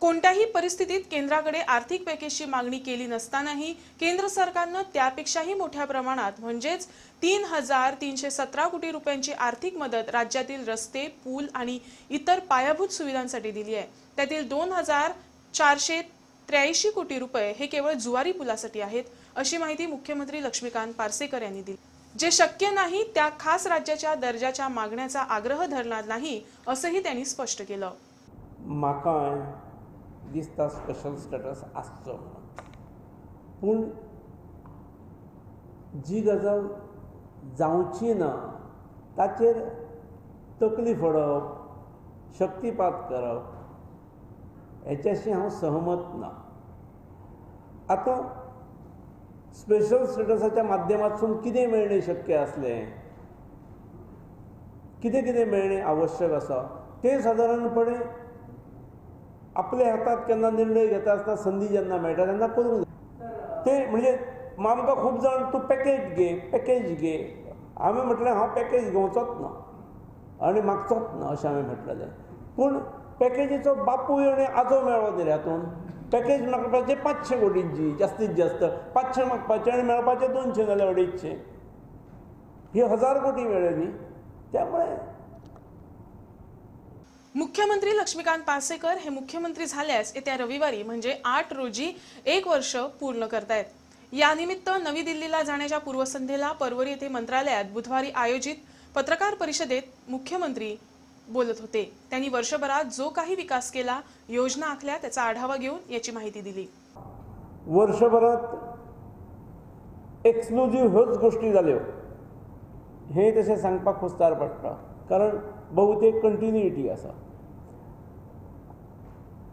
कोणत्याही परिस्थितीत केंद्राकडे आर्थिक पॅकेजची मागणी केली नसतानाही केंद्र सरकारने त्यापेक्षाही मोठ्या प्रमाणात म्हणजेच 3,317 कोटी रुपयांची आर्थिक मदत राज्यातील रस्ते, पूल आणि इतर पायाभूत सुविधांसाठी दिली आहे। त्यातील 2,483 कोटी रुपये हे केवळ जुवारी पुलासाठी आहेत, अशी माहिती मुख्यमंत्री लक्ष्मीकांत पार्सेकर यांनी दिली। जे शक्य नाही त्या खास राज्याच्या दर्जाच्या मागण्याचा आग्रह धरणार नाही, असंही त्यांनी स्पष्ट केलं। म्हाका दिसता स्पेशल स्टेटस आसचो, पूण जी गजाल जावची ना ताचेर तकली फोडप, शक्तिपात करप हेच्याशी हांव सहमत ना। आतां स्पेशल स्टेटसाच्या माध्यमातून कितें मेळणें शक्य आसलें, कितें मेळणें आवश्यक आसा तें सादारणपणे आपल्या हातात केन्ना निर्णय घेता आसतना संदी जेन्ना मेळटा तेन्ना करूंक जाय। ते म्हणजे आमकां खूब जाण तूं पॅकेज घे हांवें म्हटलें हांव पॅकेज घेवचोच ना आनी मागचोच ना अशें हांवें म्हटलेलें। पूण पॅकेजीचो बापूय आनी आजो मेळ्ळो न्ही हातूंत। पॅकेज मागपाचें 500 कोटींची जास्तीत जास्त 500 मागपाचें आनी मेळपाचें 200 नाल्यार 250 ही 1000 कोटी मेळ्ळे न्ही। त्यामुळे मुख्यमंत्री लक्ष्मीकांत पार्सेकर हे मुख्यमंत्री झाल्यास येत्या रविवारी म्हणजे 8 रोजी 1 वर्ष पूर्ण करतायत। या निमित्त नवी दिल्लीला जाण्याच्या पूर्वसंध्येला परवरी येथे मंत्रालयात बुधवारी आयोजित पत्रकार परिषदेत मुख्यमंत्री बोलत होते। त्यांनी वर्षभरात जो काही विकास केला, योजना आखल्या त्याचा आढावा घेऊन याची माहिती दिली। वर्षभरात एक्सक्लुझिव्ह ह्योच गोष्टी जाल्यो हे तशें सांगपाक खुस्तार पडटा, कारण बहुतेक कंटिन्युटी आसा।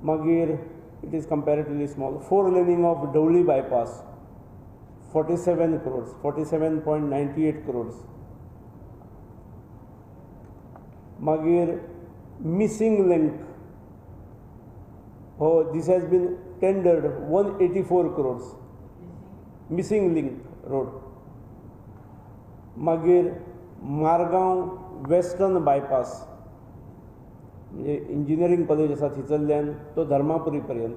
मागीर it is comparatively small 4 laning of Dhavali bypass 47 crores 47.98 crores। मागीर मिसिंग लिंक हो this has been tendered 184 crores missing link road. मागीर मारगांव वेस्टर्न बायपास म्हणजे इंजिनियरींग कॉलेज आसा थंयसरल्यान तो धर्मापुरी पर्यंत